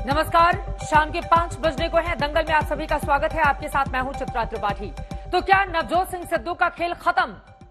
नमस्कार, शाम के 5 बजने को है। दंगल में आप सभी का स्वागत है। आपके साथ मैं हूं चित्रा त्रिपाठी। तो क्या नवजोत सिंह सिद्धू का खेल खत्म?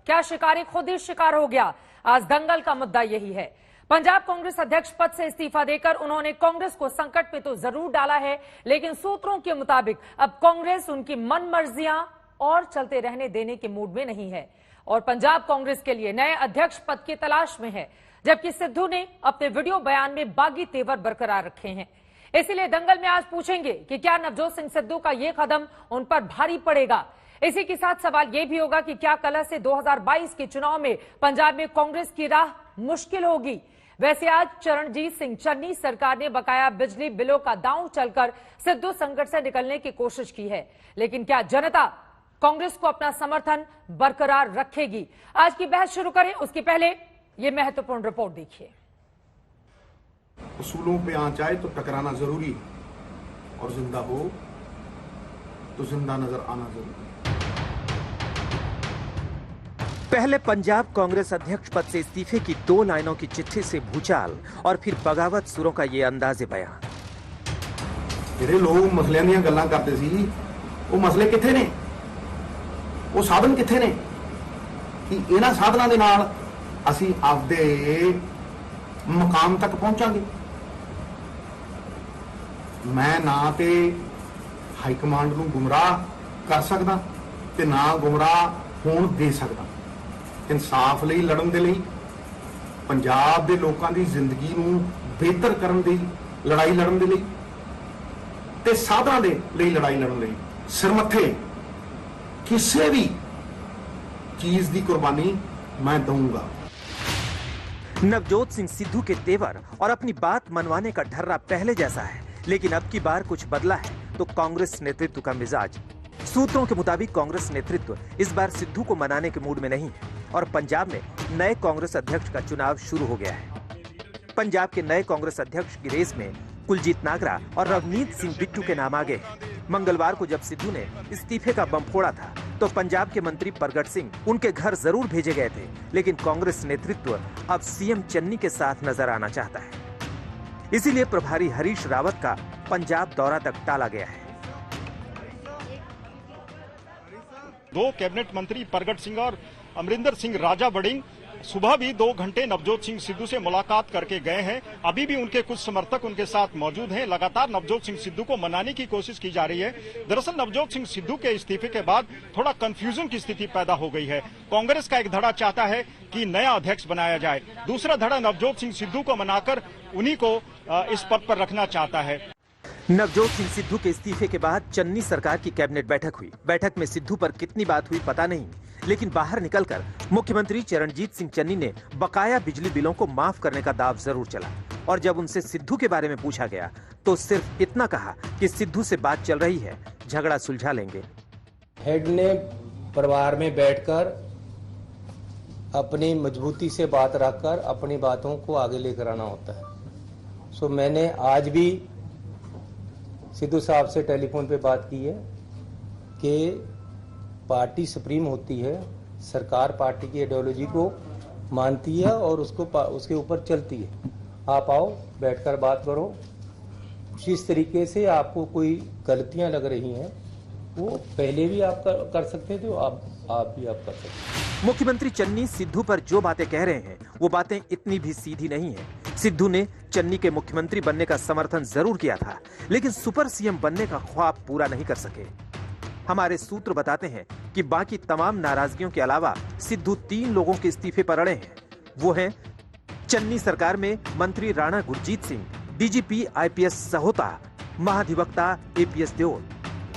क्या शिकारी खुद ही शिकार हो गया? आज दंगल का मुद्दा यही है। पंजाब कांग्रेस अध्यक्ष पद से इस्तीफा देकर उन्होंने कांग्रेस को संकट में तो जरूर डाला है, लेकिन सूत्रों के मुताबिक अब कांग्रेस उनकी मनमर्जियां और चलते रहने देने के मूड में नहीं है और पंजाब कांग्रेस के लिए नए अध्यक्ष पद की तलाश में है, जबकि सिद्धू ने अपने वीडियो बयान में बागी तेवर बरकरार रखे हैं। इसीलिए दंगल में आज पूछेंगे कि क्या नवजोत सिंह सिद्धू का यह कदम उन पर भारी पड़ेगा। इसी के साथ सवाल यह भी होगा कि क्या कल से 2022 के चुनाव में पंजाब में कांग्रेस की राह मुश्किल होगी। वैसे आज चरणजीत सिंह चन्नी सरकार ने बकाया बिजली बिलों का दांव चलकर सिद्धू संकट से निकलने की कोशिश की है, लेकिन क्या जनता कांग्रेस को अपना समर्थन बरकरार रखेगी? आज की बहस शुरू करें उसके पहले यह महत्वपूर्ण रिपोर्ट देखिए। उसूलों पे आंच आए तो टकराना जरूरी है और जिंदा हो तो जिंदा नजर आना जरूरी है। पहले पंजाब कांग्रेस अध्यक्ष पद से इस्तीफे की 2 लाइनों की चिट्ठी से भूचाल और फिर बगावत सुरों का ये अंदाजे बयान। ਜਿਹੜੇ ਲੋਕ ਮਸਲਿਆਂ ਦੀਆਂ ਗੱਲਾਂ ਕਰਦੇ ਸੀ ਉਹ ਮਸਲੇ ਕਿੱਥੇ ਨੇ? ਉਹ ਸਾਧਨ ਕਿੱਥੇ ਨੇ ਕਿ ਇਹਨਾਂ ਸਾਧਨਾਂ ਦੇ ਨਾਲ ਅਸੀਂ ਆਪਦੇ ਮਕਾਮ ਤੱਕ ਪਹੁੰਚਾਂਗੇ? ਮੈਂ ਨਾ ਤੇ ਹਾਈ ਕਮਾਂਡ ਨੂੰ ਗੁੰਮਰਾਹ ਕਰ ਸਕਦਾ ਤੇ ਨਾ ਗੁੰਮਰਾਹ ਹੋਣ ਦੇ ਸਕਦਾ। ਇਨਸਾਫ ਲਈ ਲੜਨ ਦੇ ਲਈ, ਪੰਜਾਬ ਦੇ ਲੋਕਾਂ ਦੀ ਜ਼ਿੰਦਗੀ ਨੂੰ ਬਿਹਤਰ ਕਰਨ ਦੀ ਲੜਾਈ ਲੜਨ ਦੇ ਲਈ ਤੇ ਸਾਧਨਾਂ ਦੇ ਲਈ ਲੜਾਈ ਲੜਨ ਲਈ ਸਿਰਮੱਥੇ ਕਿਸੇ ਵੀ ਚੀਜ਼ ਦੀ ਕੁਰਬਾਨੀ मैं दूंगा। नवजोत सिंह सिद्धू के तेवर और अपनी बात मनवाने का ढर्रा पहले जैसा है, लेकिन अब की बार कुछ बदला है तो कांग्रेस नेतृत्व का मिजाज। सूत्रों के मुताबिक कांग्रेस नेतृत्व इस बार सिद्धू को मनाने के मूड में नहीं है और पंजाब में नए कांग्रेस अध्यक्ष का चुनाव शुरू हो गया है। पंजाब के नए कांग्रेस अध्यक्ष की रेस में कुलजीत नागरा और रवनीत सिंह बिट्टू के नाम आगे हैं। मंगलवार को जब सिद्धू ने इस्तीफे का बम फोड़ा था तो पंजाब के मंत्री परगट सिंह उनके घर जरूर भेजे गए थे, लेकिन कांग्रेस नेतृत्व अब सीएम चन्नी के साथ नजर आना चाहता है। इसीलिए प्रभारी हरीश रावत का पंजाब दौरा तक टाला गया है। 2 कैबिनेट मंत्री परगट सिंह और अमरिंदर सिंह राजा बड़िंग सुबह भी 2 घंटे नवजोत सिंह सिद्धू से मुलाकात करके गए हैं। अभी भी उनके कुछ समर्थक उनके साथ मौजूद हैं। लगातार नवजोत सिंह सिद्धू को मनाने की कोशिश की जा रही है। दरअसल नवजोत सिंह सिद्धू के इस्तीफे के बाद थोड़ा कंफ्यूजन की स्थिति पैदा हो गई है। कांग्रेस का एक धड़ा चाहता है कि नया अध्यक्ष बनाया जाए, दूसरा धड़ा नवजोत सिंह सिद्धू को मनाकर उन्हीं को इस पद पर रखना चाहता है। नवजोत सिंह सिद्धू के इस्तीफे के बाद चन्नी सरकार की कैबिनेट बैठक हुई। बैठक में सिद्धू पर कितनी बात हुई पता नहीं, लेकिन बाहर निकलकर मुख्यमंत्री चरणजीत सिंह चन्नी ने बकाया बिजली बिलों को माफ करने का दाव जरूर चला और जब उनसे सिद्धू के बारे में पूछा गया तो सिर्फ इतना कहा कि सिद्धू से बात चल रही है, झगड़ा सुलझा लेंगे। हेड ने परिवार में बैठकर अपनी मजबूती से बात रखकर अपनी बातों को आगे लेकर आना होता है। सो मैंने आज भी सिद्धू साहब से टेलीफोन पे बात की है कि पार्टी सुप्रीम होती है, सरकार पार्टी की आइडियोलॉजी को मानती है और उसके ऊपर चलती है। आप आओ, बैठकर बात करो। जिस तरीके से आपको कोई गलतियां लग रही हैं वो पहले भी आप कर सकते थे, आप भी कर सकते हैं। मुख्यमंत्री चन्नी सिद्धू पर जो बातें कह रहे हैं वो बातें इतनी भी सीधी नहीं है। सिद्धू ने चन्नी के मुख्यमंत्री बनने का समर्थन जरूर किया था, लेकिन सुपर सीएम बनने का ख्वाब पूरा नहीं कर सके। हमारे सूत्र बताते हैं कि बाकी तमाम नाराजगियों के अलावा सिद्धू 3 लोगों के इस्तीफे पर अड़े हैं। वो हैं चन्नी सरकार में मंत्री राणा गुरजीत सिंह, डीजीपी आईपीएस सहोता, महाधिवक्ता एपीएस देओल।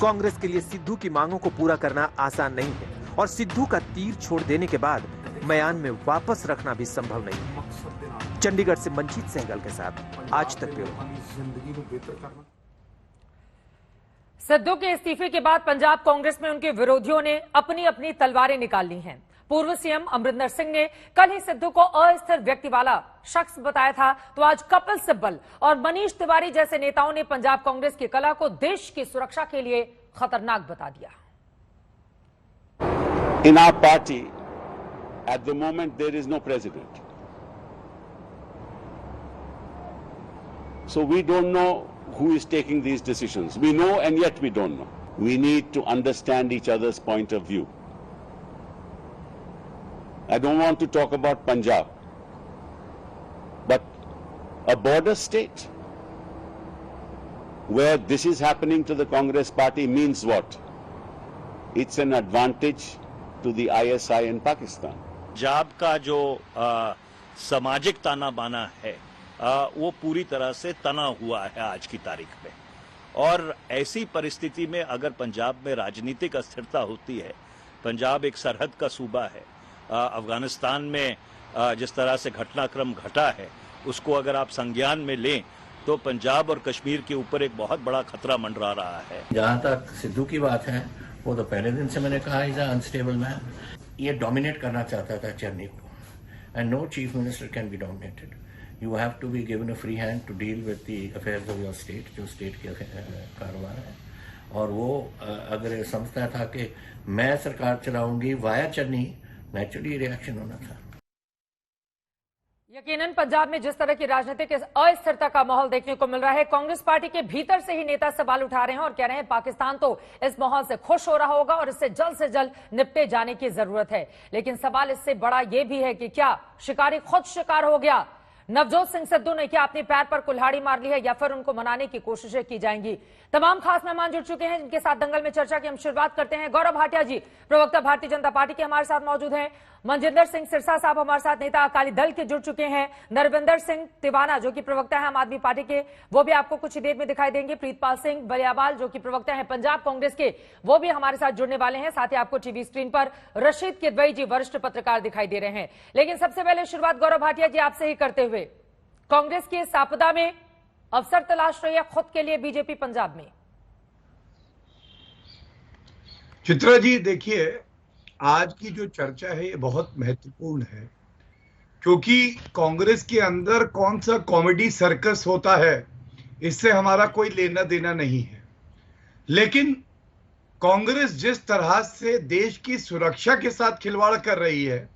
कांग्रेस के लिए सिद्धू की मांगों को पूरा करना आसान नहीं है और सिद्धू का तीर छोड़ देने के बाद म्यान में वापस रखना भी संभव नहीं है। चंडीगढ़ से मंजीत सहगल के साथ आज तक ब्यूरो। सिद्धू के इस्तीफे के बाद पंजाब कांग्रेस में उनके विरोधियों ने अपनी अपनी तलवारें निकाल ली हैं। पूर्व सीएम अमरिंदर सिंह ने कल ही सिद्धू को अस्थिर व्यक्ति वाला शख्स बताया था, तो आज कपिल सिब्बल और मनीष तिवारी जैसे नेताओं ने पंजाब कांग्रेस की कला को देश की सुरक्षा के लिए खतरनाक बता दिया। In our party, at the moment there is no president. So we don't know who is taking these decisions. We know and yet we don't know. We need to understand each other's point of view. I don't want to talk about Punjab, but a border state where this is happening to the Congress party means what? It's an advantage to the ISI in Pakistan. Punjab का जो सामाजिक ताना बाना है वो पूरी तरह से तना हुआ है आज की तारीख में, और ऐसी परिस्थिति में अगर पंजाब में राजनीतिक अस्थिरता होती है, पंजाब एक सरहद का सूबा है, अफगानिस्तान में जिस तरह से घटनाक्रम घटा है उसको अगर आप संज्ञान में लें तो पंजाब और कश्मीर के ऊपर एक बहुत बड़ा खतरा मंडरा रहा है। जहाँ तक सिद्धू की बात है, वो तो पहले दिन से मैंने कहा इज अनस्टेबल मैन। ये डोमिनेट करना चाहता था चन्नी को, and no chief minister can be dominated. You have to be given a free hand to deal with the affairs of your state, जो स्टेट के कारोबार है। और वो अगर समझता था कि मैं सरकार चलाऊंगी वाया चन्नी, नेचुरली रिएक्शन होना था। यकीनन पंजाब में जिस तरह की राजनीतिक अस्थिरता का माहौल देखने को मिल रहा है, कांग्रेस पार्टी के भीतर से ही नेता सवाल उठा रहे हैं और कह रहे हैं पाकिस्तान तो इस माहौल से खुश हो रहा होगा और इससे जल्द निपटे जाने की जरूरत है। लेकिन सवाल इससे बड़ा यह भी है कि क्या शिकारी खुद शिकार हो गया? नवजोत सिंह सिद्धू ने क्या अपने पैर पर कुल्हाड़ी मार ली है या फिर उनको मनाने की कोशिशें की जाएंगी? तमाम खास मेहमान जुड़ चुके हैं जिनके साथ दंगल में चर्चा की हम शुरुआत करते हैं। गौरव भाटिया जी, प्रवक्ता भारतीय जनता पार्टी के हमारे साथ मौजूद हैं। मनजिंदर सिंह सिरसा साहब हमारे साथ नेता अकाली दल के जुड़ चुके हैं। नरविंदर सिंह तिवाना जो कि प्रवक्ता है आम आदमी पार्टी के, वो भी आपको कुछ ही देर में दिखाई देंगे। प्रीतपाल सिंह बलियावाल जो कि प्रवक्ता है पंजाब कांग्रेस के, वो भी हमारे साथ जुड़ने वाले हैं। साथ ही आपको टीवी स्क्रीन पर रशीद किदवई जी वरिष्ठ पत्रकार दिखाई दे रहे हैं। लेकिन सबसे पहले शुरुआत गौरव भाटिया जी आपसे ही करते हुए, कांग्रेस की इस आपदा में अवसर तलाश रही है खुद के लिए बीजेपी पंजाब में। चित्रा जी देखिए, आज की जो चर्चा है ये बहुत महत्वपूर्ण है, क्योंकि कांग्रेस के अंदर कौन सा कॉमेडी सर्कस होता है इससे हमारा कोई लेना देना नहीं है। लेकिन कांग्रेस जिस तरह से देश की सुरक्षा के साथ खिलवाड़ कर रही है,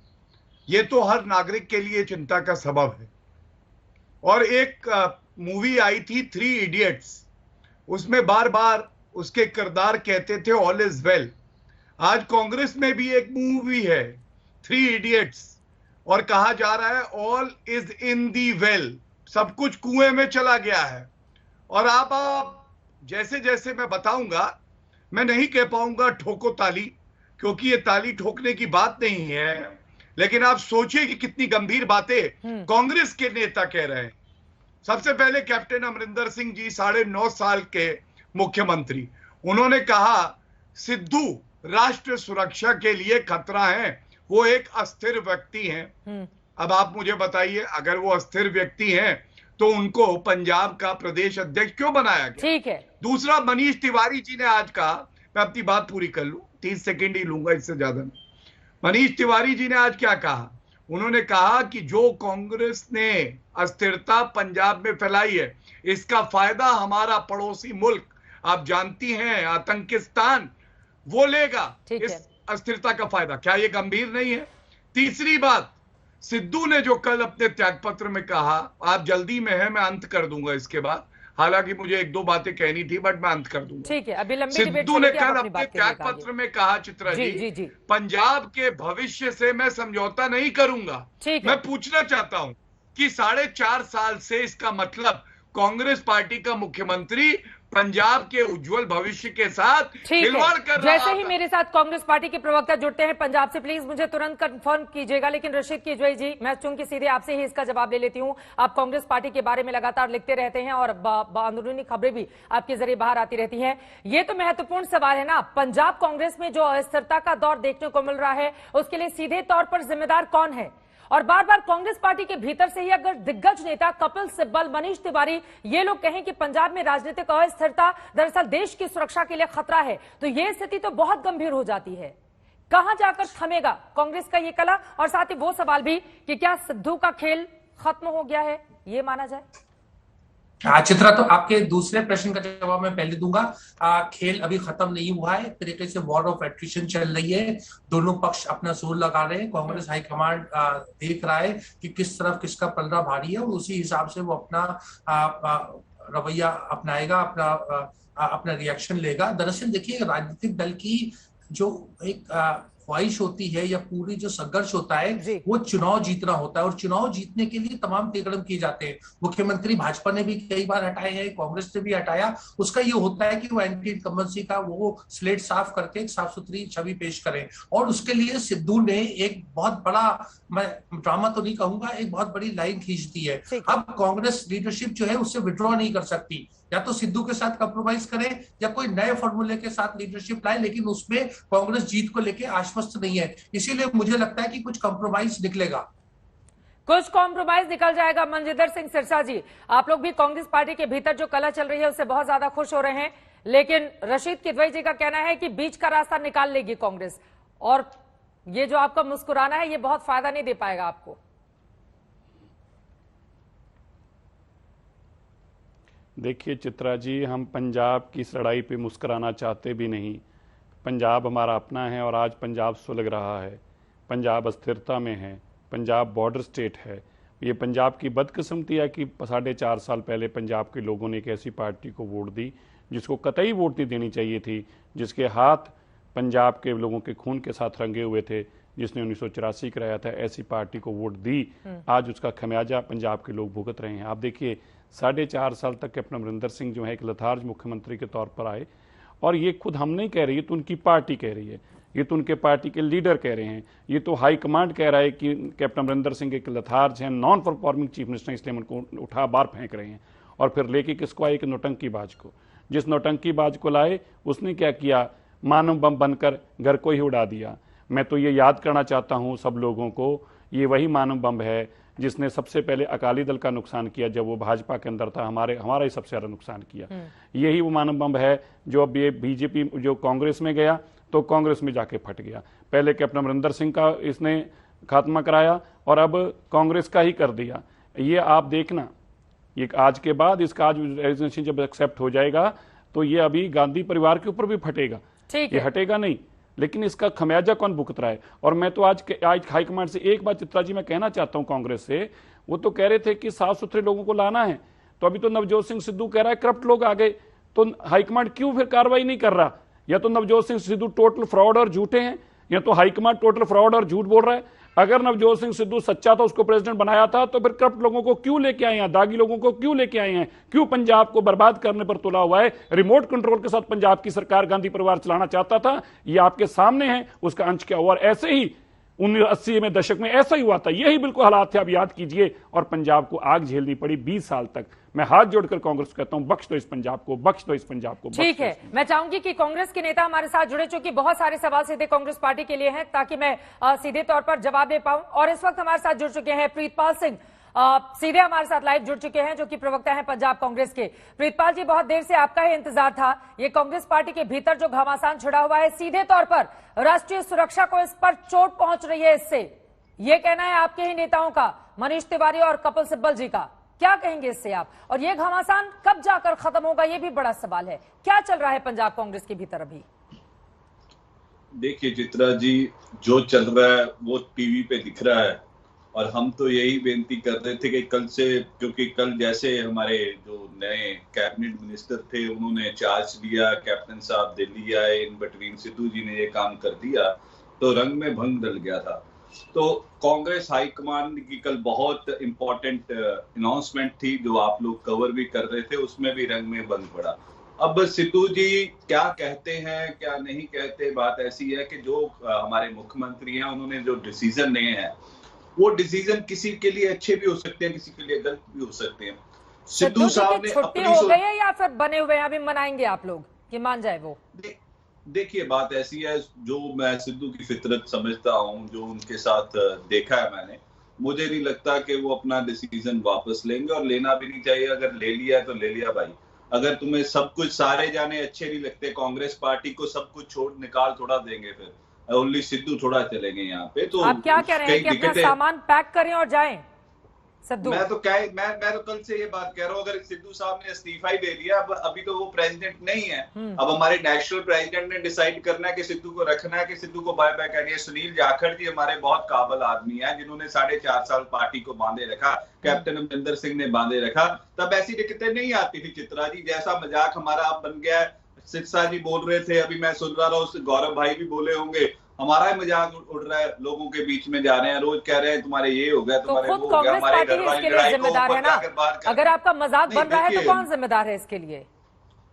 ये तो हर नागरिक के लिए चिंता का सबब है। और एक मूवी आई थी 3 इडियट्स, उसमें बार बार उसके किरदार कहते थे ऑल इज वेल। आज कांग्रेस में भी एक मूवी है 3 इडियट्स और कहा जा रहा है all is in the well, सब कुछ कुएं में चला गया है। और आप जैसे जैसे मैं बताऊंगा, मैं नहीं कह पाऊंगा ठोको ताली, क्योंकि ये ताली ठोकने की बात नहीं है, लेकिन आप सोचिए कि कितनी गंभीर बातें कांग्रेस के नेता कह रहे हैं। सबसे पहले कैप्टन अमरिंदर सिंह जी 9.5 साल के मुख्यमंत्री, उन्होंने कहा सिद्धू राष्ट्र सुरक्षा के लिए खतरा है, वो एक अस्थिर व्यक्ति हैं। अब आप मुझे बताइए, अगर वो अस्थिर व्यक्ति हैं तो उनको पंजाब का प्रदेश अध्यक्ष क्यों बनाया गया? ठीक है। दूसरा, मनीष तिवारी जी ने आज कहा, मैं अपनी बात पूरी कर लूं, 30 सेकेंड ही लूंगा, इससे ज्यादा नहीं। मनीष तिवारी जी ने आज क्या कहा? उन्होंने कहा कि जो कांग्रेस ने अस्थिरता पंजाब में फैलाई है, इसका फायदा हमारा पड़ोसी मुल्क, आप जानती हैं आतंकिस्तान, वो लेगा इस अस्थिरता का फायदा। क्या ये गंभीर नहीं है? तीसरी बात, सिद्धू ने जो कल अपने त्यागपत्र में कहा, आप जल्दी में है, मैं अंत कर दूंगा इसके बाद, हालांकि मुझे 1-2 बातें कहनी थी बट मैं अंत कर दूंगा। ठीक है, अभी लंबी डिबेट सिद्धू ने कल अपने त्यागपत्र में कहा, चित्रा जी, पंजाब के भविष्य से मैं समझौता नहीं करूंगा। मैं पूछना चाहता हूं कि 4.5 साल से इसका मतलब कांग्रेस पार्टी का मुख्यमंत्री पंजाब के उज्जवल भविष्य के साथ खिलवाड़ कर रहा है। जैसे ही मेरे साथ कांग्रेस पार्टी के प्रवक्ता जुड़ते हैं पंजाब से, प्लीज मुझे तुरंत कंफर्म कीजिएगा। लेकिन रशीद किदवई जी, मैं चूंकि सीधे आपसे ही इसका जवाब ले लेती हूं, आप कांग्रेस पार्टी के बारे में लगातार लिखते रहते हैं और अंदरूनी खबरें भी आपके जरिए बाहर आती रहती हैं। ये तो महत्वपूर्ण सवाल है ना, पंजाब कांग्रेस में जो अस्थिरता का दौर देखने को मिल रहा है उसके लिए सीधे तौर पर जिम्मेदार कौन है? और बार बार कांग्रेस पार्टी के भीतर से ही अगर दिग्गज नेता कपिल सिब्बल, मनीष तिवारी, ये लोग कहें कि पंजाब में राजनीतिक अस्थिरता दरअसल देश की सुरक्षा के लिए खतरा है, तो ये स्थिति तो बहुत गंभीर हो जाती है। कहां जाकर थमेगा कांग्रेस का ये कला? और साथ ही वो सवाल भी कि क्या सिद्धू का खेल खत्म हो गया है, ये माना जाए? चित्रा, तो आपके दूसरे प्रश्न का जवाब मैं पहले दूंगा। खेल अभी खत्म नहीं हुआ है, एक तरीके से वॉर ऑफ एट्रिशन चल रही है, दोनों पक्ष अपना जोर लगा रहे हैं। कांग्रेस हाईकमांड देख रहा है कि किस तरफ किसका पलड़ा भारी है और उसी हिसाब से वो अपना रवैया अपनाएगा, अपना रिएक्शन लेगा। दरअसल देखिए, राजनीतिक दल की जो एक ख्वाहिश होती है या पूरी जो संघर्ष होता है वो चुनाव जीतना होता है, और चुनाव जीतने के लिए तमाम कदम किए जाते हैं। मुख्यमंत्री भाजपा ने भी कई बार हटाए हैं, कांग्रेस ने भी हटाया। उसका ये होता है कि वो एंटी इनकम्बेंसी का वो स्लेट साफ करके एक साफ सुथरी छवि पेश करें, और उसके लिए सिद्धू ने एक बहुत बड़ा, मैं ड्रामा तो नहीं कहूंगा, एक बहुत बड़ी लाइन खींच दी है। अब कांग्रेस लीडरशिप जो है उससे विड्रॉ नहीं कर सकती, या तो सिद्धू के साथ कंप्रोमाइज करे या कोई नए फॉर्मूले के साथ लीडरशिप लाए, लेकिन उसमें कांग्रेस जीत को लेकर आश्वस्त नहीं है। इसीलिए मुझे लगता है कि कुछ कंप्रोमाइज निकलेगा, कुछ कॉम्प्रोमाइज निकल जाएगा। मनजिंदर सिंह सिरसा जी, आप लोग भी कांग्रेस पार्टी के भीतर जो कला चल रही है उससे बहुत ज्यादा खुश हो रहे हैं, लेकिन रशीद किदवई जी का कहना है कि बीच का रास्ता निकाल लेगी कांग्रेस, और ये जो आपका मुस्कुराना है ये बहुत फायदा नहीं दे पाएगा आपको। देखिए चित्रा जी, हम पंजाब की इस लड़ाई पे मुस्कुराना चाहते भी नहीं। पंजाब हमारा अपना है और आज पंजाब सुलग रहा है, पंजाब अस्थिरता में है, पंजाब बॉर्डर स्टेट है। ये पंजाब की बदकिस्मती है कि 4.5 साल पहले पंजाब के लोगों ने एक ऐसी पार्टी को वोट दी जिसको कतई वोट नहीं देनी चाहिए थी, जिसके हाथ पंजाब के लोगों के खून के साथ रंगे हुए थे, जिसने 1984 कराया था। ऐसी पार्टी को वोट दी, आज उसका खमियाजा पंजाब के लोग भुगत रहे हैं। आप देखिए 4.5 साल तक कैप्टन अमरिंदर सिंह जो है एक लथार्ज मुख्यमंत्री के तौर पर आए, और ये खुद हम नहीं कह रही है, तो उनकी पार्टी कह रही है, ये तो उनके पार्टी के लीडर कह रहे हैं, ये तो हाईकमांड कह रहा है कि कैप्टन अमरिंदर सिंह एक लथार्ज हैं, नॉन परफॉर्मिंग चीफ मिनिस्टर, इसलिए उनको उठा बार फेंक रहे हैं। और फिर लेके किसको आए? एक नौटंकीबाज को। जिस नौटंकीबाज को लाए उसने क्या किया? मानव बम बनकर घर को ही उड़ा दिया। मैं तो ये याद करना चाहता हूँ सब लोगों को, ये वही मानव बम है जिसने सबसे पहले अकाली दल का नुकसान किया जब वो भाजपा के अंदर था, हमारा ही सबसे ज्यादा नुकसान किया। यही वो मानव बम है जो अब ये बीजेपी जो कांग्रेस में गया तो कांग्रेस में जाके फट गया। पहले कैप्टन अमरिंदर सिंह का इसने खात्मा कराया और अब कांग्रेस का ही कर दिया। ये आप देखना, ये आज के बाद इसका आज रेजिग्नेशन जब एक्सेप्ट हो जाएगा तो ये अभी गांधी परिवार के ऊपर भी फटेगा, ये हटेगा नहीं, लेकिन इसका खमियाजा कौन भुगत रहा है? और मैं तो आज हाईकमांड से एक बात चित्रा जी मैं कहना चाहता हूं कांग्रेस से, वो तो कह रहे थे कि साफ सुथरे लोगों को लाना है, तो अभी तो नवजोत सिंह सिद्धू कह रहा है करप्ट लोग आ गए, तो हाईकमांड क्यों फिर कार्रवाई नहीं कर रहा? या तो नवजोत सिंह सिद्धू टोटल फ्रॉड और झूठे हैं, या तो हाईकमांड टोटल फ्रॉड और झूठ बोल रहा है। अगर नवजोत सिंह सिद्धू सच्चा था, उसको प्रेसिडेंट बनाया था, तो फिर करप्ट लोगों को क्यों लेके आए हैं, दागी लोगों को क्यों लेके आए हैं? क्यों पंजाब को बर्बाद करने पर तुला हुआ है? रिमोट कंट्रोल के साथ पंजाब की सरकार गांधी परिवार चलाना चाहता था, ये आपके सामने है, उसका अंश क्या हुआ। और ऐसे ही 1980 में दशक में ऐसा ही हुआ था, यही बिल्कुल हालात थे, आप याद कीजिए, और पंजाब को आग झेलनी पड़ी 20 साल तक। मैं हाथ जोड़कर कांग्रेस कहता हूं, बख्श दो इस पंजाब को, बख्श दो इस पंजाब को। ठीक है, मैं चाहूंगी कि कांग्रेस के नेता हमारे साथ जुड़े, चूंकि बहुत सारे सवाल सीधे कांग्रेस पार्टी के लिए हैं, ताकि मैं सीधे तौर पर जवाब दे पाऊं। और इस वक्त हमारे साथ जुड़ चुके हैं प्रीतपाल सिंह, सीधे हमारे साथ लाइव जुड़ चुके हैं, जो कि प्रवक्ता हैं पंजाब कांग्रेस के। प्रीतपाल जी, बहुत देर से आपका ही इंतजार था। ये कांग्रेस पार्टी के भीतर जो घमासान छिड़ा हुआ है, सीधे तौर पर राष्ट्रीय सुरक्षा को इस पर चोट पहुंच रही है, इससे ये कहना है आपके ही नेताओं का, मनीष तिवारी और कपिल सिब्बल जी का। क्या कहेंगे इससे आप? और ये घमासान कब जाकर खत्म होगा, ये भी बड़ा सवाल है। क्या चल रहा है पंजाब कांग्रेस के भीतर अभी? देखिए चित्रा जी, जो चल रहा है वो टीवी पे दिख रहा है, और हम तो यही बेनती कर रहे थे कि कल से, क्योंकि कल जैसे हमारे जो नए कैबिनेट मिनिस्टर थे उन्होंने चार्ज लिया, कैप्टन साहब दिल्ली आए, इन बिटवीन सिद्धू जी ने ये काम कर दिया, तो रंग में भंग डल गया था। तो कांग्रेस हाईकमान की कल बहुत इंपॉर्टेंट अनाउंसमेंट थी जो आप लोग कवर भी कर रहे थे, उसमें भी रंग में भंग पड़ा। अब सिद्धू जी क्या कहते हैं क्या नहीं कहते, बात ऐसी है कि जो हमारे मुख्यमंत्री हैं उन्होंने जो डिसीजन लिए हैं वो डिसीजन किसी के लिए अच्छे भी हो सकते हैं, किसी के लिए गलत भी हो सकते हैं। सिद्धू साहब ने छुट्टी हो गई है या फिर बने हुए हैं, अभी मनाएंगे आप लोग कि मान जाए वो? देखिए बात ऐसी है, जो मैं सिद्धू की फितरत समझता हूँ, जो उनके साथ देखा है मैंने, मुझे नहीं लगता कि वो अपना डिसीजन वापस लेंगे, और लेना भी नहीं चाहिए। अगर ले लिया है तो ले लिया भाई। अगर तुम्हें सब कुछ सारे जाने अच्छे नहीं लगते, कांग्रेस पार्टी को सब कुछ छोड़ निकाल थोड़ा देंगे, फिर ओनली सिद्धू थोड़ा चलेंगे यहाँ पे। तो आप क्या कह रहे हैं कि अपना सामान पैक करें और जाएं? सिद्धू? मैं तो कल से ये बात कह रहा हूँ, अगर सिद्धू साहब ने इस्तीफा ही दे दिया, अब अभी तो वो प्रेसिडेंट नहीं है, अब हमारे नेशनल प्रेसिडेंट ने डिसाइड करना है कि सिद्धू को रखना है कि सिद्धू को बाय बाय करनी है। सुनील जाखड़ जी हमारे बहुत काबिल आदमी है, जिन्होंने 4.5 साल पार्टी को बांधे रखा, कैप्टन अमरिंदर सिंह ने बांधे रखा, तब ऐसी दिक्कतें नहीं आती थी चित्रा जी, जैसा मजाक हमारा अब बन गया है। सिरसा जी बोल रहे थे, अभी मैं सुन रहा हूँ, गौरव भाई भी बोले होंगे, हमारा ही मजाक उड़ रहा है, लोगों के बीच में जा रहे हैं, रोज कह रहे हैं तुम्हारे ये हो गया, तुम्हारे तो वो खुद हो गया, कांग्रेस हमारे पार्टी घर वाली इसके लिए लड़ाई को जिम्मेदार है ऊपर ना? जाकर बात कर। अगर आपका मजाक नहीं, बन रहा है तो देखिए, कौन जिम्मेदार है इसके लिए?